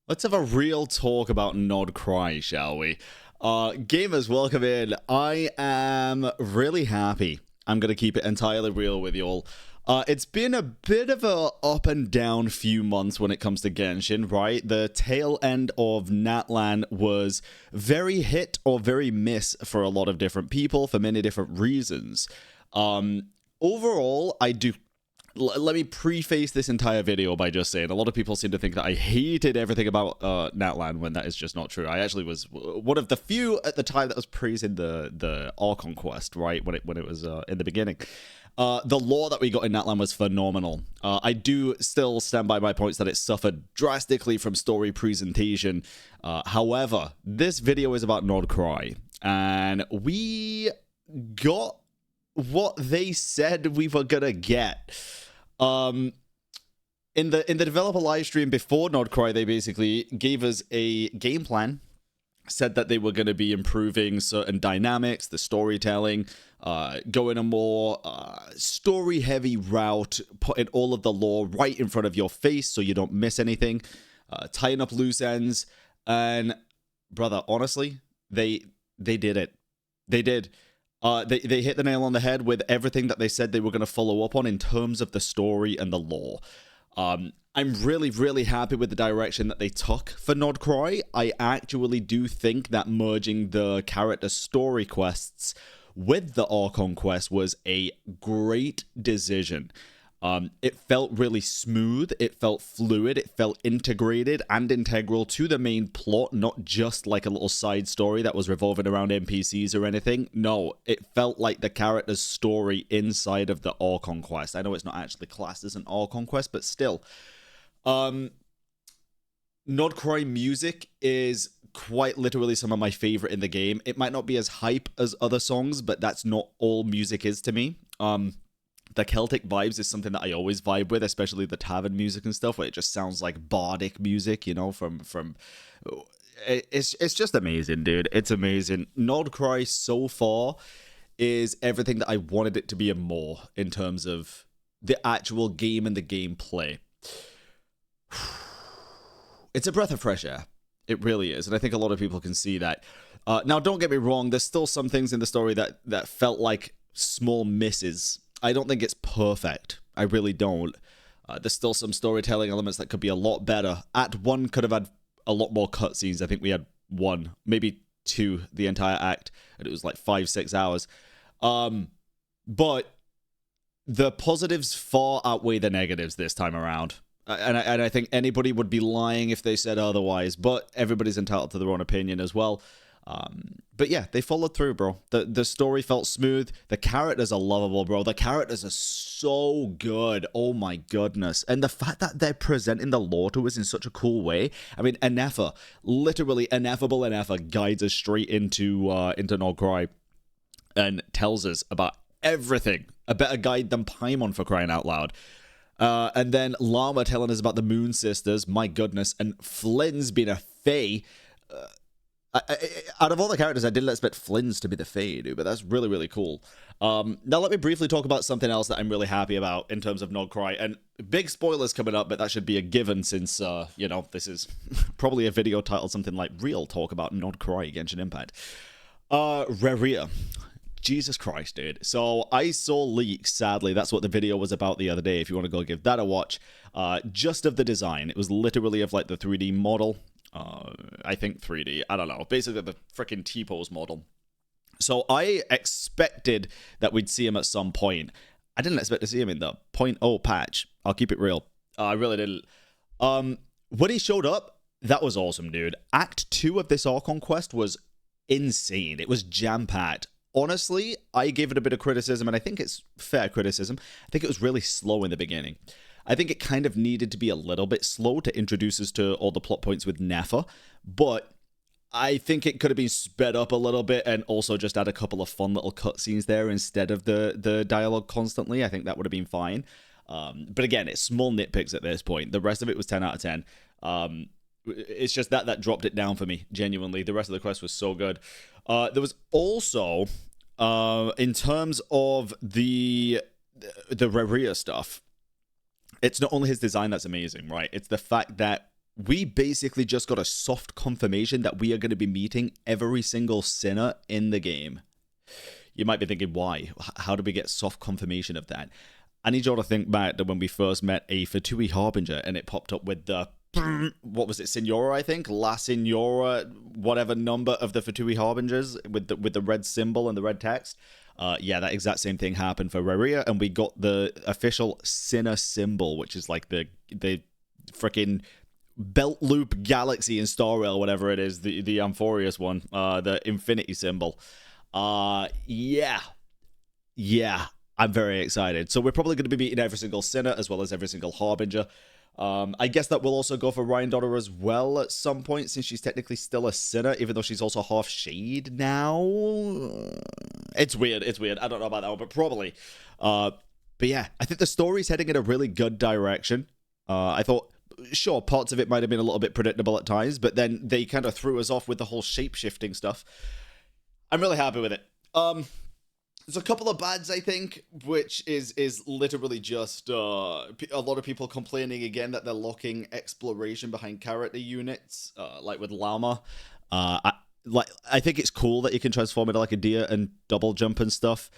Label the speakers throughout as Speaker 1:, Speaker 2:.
Speaker 1: Let's have a real talk about Nod Krai, shall we? Gamers, welcome in. I am really happy. I'm going to keep it entirely real with you all. It's been a bit of a up and down few months when it comes to Genshin, right? The tail end of Natlan was very hit or very miss for a lot of different people for many different reasons. Overall, I do. Let me preface this entire video by just saying a lot of people seem to think that I hated everything about Natlan when that is just not true. I actually was one of the few at the time that was praising the Archon quest, right, when it was in the beginning. The lore that we got in Natlan was phenomenal. I do still stand by my points that it suffered drastically from story presentation. However, this video is about Nod Krai, and we got what they said we were gonna get. In the developer live stream before Nod Krai, they basically gave us a game plan, said that they were going to be improving certain dynamics, the storytelling, going a more story-heavy route, putting all of the lore right in front of your face so you don't miss anything, tying up loose ends, and brother, honestly, they did it. They did. They hit the nail on the head with everything that they said they were going to follow up on in terms of the story and the lore. I'm really, really happy with the direction that they took for Nod Krai. I actually do think that merging the character story quests with the Archon quest was a great decision. It felt really smooth, it felt fluid, it felt integrated and integral to the main plot, not just like a little side story that was revolving around NPCs or anything. No, it felt like the character's story inside of the Archon quest. I know it's not actually classed as an Archon quest, but still. Nod Krai music is quite literally some of my favorite in the game. It might not be as hype as other songs, but that's not all music is to me. The Celtic vibes is something that I always vibe with, especially the tavern music and stuff, where it just sounds like bardic music, you know, from it's just amazing, dude. It's amazing. Nod Krai so far is everything that I wanted it to be and more in terms of the actual game and the gameplay. It's a breath of fresh air. It really is, and I think a lot of people can see that. Now, don't get me wrong, there's still some things in the story that felt like small misses. I don't think it's perfect. I really don't. There's still some storytelling elements that could be a lot better. Act 1 could have had a lot more cutscenes. I think we had 1, maybe 2 the entire act, and it was like 5-6 hours. But the positives far outweigh the negatives this time around. And I think anybody would be lying if they said otherwise, but everybody's entitled to their own opinion as well. But yeah, they followed through, bro. The story felt smooth. The characters are lovable, bro. The characters are so good. Oh my goodness. And the fact that they're presenting the lore to us in such a cool way. I mean, Enefa, literally Ineffable Enefa guides us straight into Nod Krai and tells us about everything. A better guide than Paimon, for crying out loud. And then Llama telling us about the Moon Sisters. My goodness. And Flynn's being a fae. Out of all the characters, I didn't expect Flynn's to be the Fae, dude, but that's really, really cool. Now, let me briefly talk about something else that I'm really happy about in terms of Nod Krai. And big spoilers coming up, but that should be a given since, you know, this is probably a video titled something like Real Talk about Nod Krai, Genshin Impact. Reria. Jesus Christ, dude. So I saw leaks, sadly. That's what the video was about the other day. If you want to go give that a watch. Just of the design. It was literally of like the 3D model. I think 3D. I don't know. Basically the freaking T-pose model. So I expected that we'd see him at some point. I didn't expect to see him in the 0.0 patch. I'll keep it real. I really didn't. When he showed up, that was awesome, dude. Act 2 of this Archon quest was insane. It was jam-packed. Honestly, I gave it a bit of criticism, and I think it's fair criticism. I think it was really slow in the beginning. I think it kind of needed to be a little bit slow to introduce us to all the plot points with Nefa, but I think it could have been sped up a little bit and also just add a couple of fun little cutscenes there instead of the dialogue constantly. I think that would have been fine. But again, it's small nitpicks at this point. The rest of it was 10 out of 10. It's just that dropped it down for me, genuinely. The rest of the quest was so good. There was also, in terms of the Reria stuff, it's not only his design that's amazing, right? It's the fact that we basically just got a soft confirmation that we are going to be meeting every single sinner in the game. You might be thinking, why? How did we get soft confirmation of that? I need you all to think back to when we first met a Fatui Harbinger and it popped up with the, what was it, Signora, I think? La Signora, whatever number of the Fatui Harbingers with the red symbol and the red text. Yeah, that exact same thing happened for Reria, and we got the official Sinner symbol, which is like the freaking belt loop galaxy in Star Rail, whatever it is, the Amphorius one, the infinity symbol. Yeah, I'm very excited. So we're probably going to be meeting every single Sinner as well as every single Harbinger. I guess that will also go for Ryan Daughter as well at some point, since she's technically still a Sinner, even though she's also half Shade now. It's weird. I don't know about that one, but probably. But yeah, I think the story's heading in a really good direction. I thought, sure, parts of it might have been a little bit predictable at times, but then they kind of threw us off with the whole shape-shifting stuff. I'm really happy with it. There's a couple of bads, I think, which is literally just a lot of people complaining again that they're locking exploration behind character units, like with Llama. I think it's cool that you can transform into like a deer and double jump and stuff.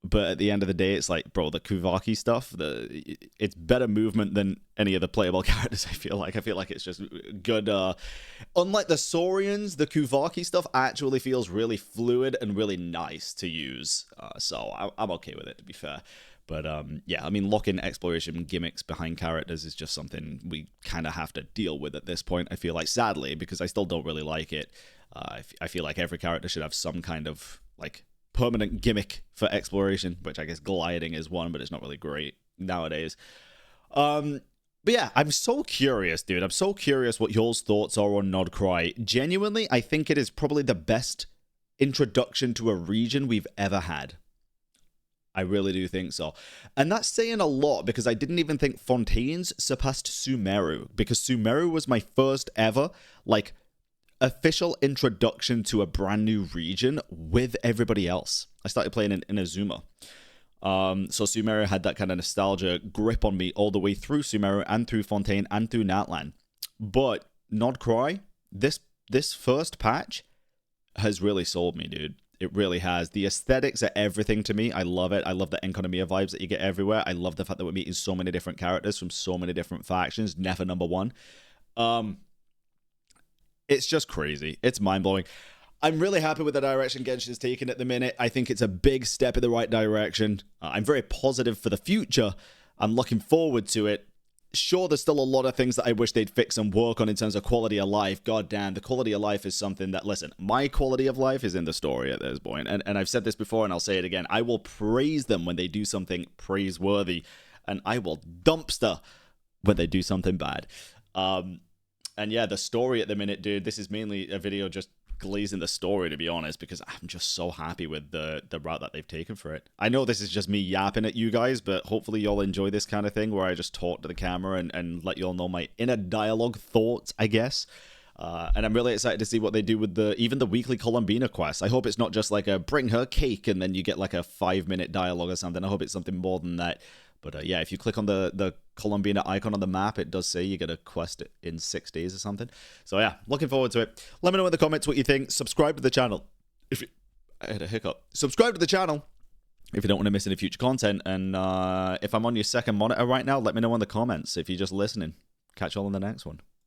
Speaker 1: But at the end of the day, it's like, bro, the Kuvaki stuff, it's better movement than any of the playable characters, I feel like. I feel like it's just good. Unlike the Saurians, the Kuvaki stuff actually feels really fluid and really nice to use. So I'm okay with it, to be fair. But yeah, I mean, locking exploration gimmicks behind characters is just something we kind of have to deal with at this point, I feel like, sadly, because I still don't really like it. I feel like every character should have some kind of, like, permanent gimmick for exploration, which I guess gliding is one, but it's not really great nowadays. But yeah, I'm so curious, dude. I'm so curious what y'all's thoughts are on Nod Krai. Genuinely, I think it is probably the best introduction to a region we've ever had. I really do think so. And that's saying a lot, because I didn't even think Fontaines surpassed Sumeru, because Sumeru was my first ever, like, official introduction to a brand new region with everybody else. I started playing in Inazuma. So Sumeru had that kind of nostalgia grip on me all the way through Sumeru and through Fontaine and through Natlan. But Nod Krai, this first patch has really sold me, dude. It really has. The aesthetics are everything to me. I love it. I love the Enconomia vibes that you get everywhere. I love the fact that we're meeting so many different characters from so many different factions. Never number one. It's just crazy. It's mind-blowing. I'm really happy with the direction Genshin is taking at the minute. I think it's a big step in the right direction. I'm very positive for the future. I'm looking forward to it. Sure, there's still a lot of things that I wish they'd fix and work on in terms of quality of life. God damn, the quality of life is something that, listen, my quality of life is in the story at this point. And I've said this before and I'll say it again. I will praise them when they do something praiseworthy. And I will dumpster when they do something bad. And yeah, the story at the minute, dude, this is mainly a video just glazing the story, to be honest, because I'm just so happy with the route that they've taken for it. I know this is just me yapping at you guys, but hopefully y'all enjoy this kind of thing where I just talk to the camera and let y'all know my inner dialogue thoughts, I guess. And I'm really excited to see what they do with even the weekly Columbina quest. I hope it's not just like a bring her cake and then you get like a 5-minute dialogue or something. I hope it's something more than that. But yeah, if you click on the Columbina icon on the map, it does say you get a quest in 6 days or something. So yeah, looking forward to it. Let me know in the comments what you think. Subscribe to the channel. I had a hiccup. Subscribe to the channel if you don't want to miss any future content. And if I'm on your second monitor right now, let me know in the comments if you're just listening. Catch you all in the next one.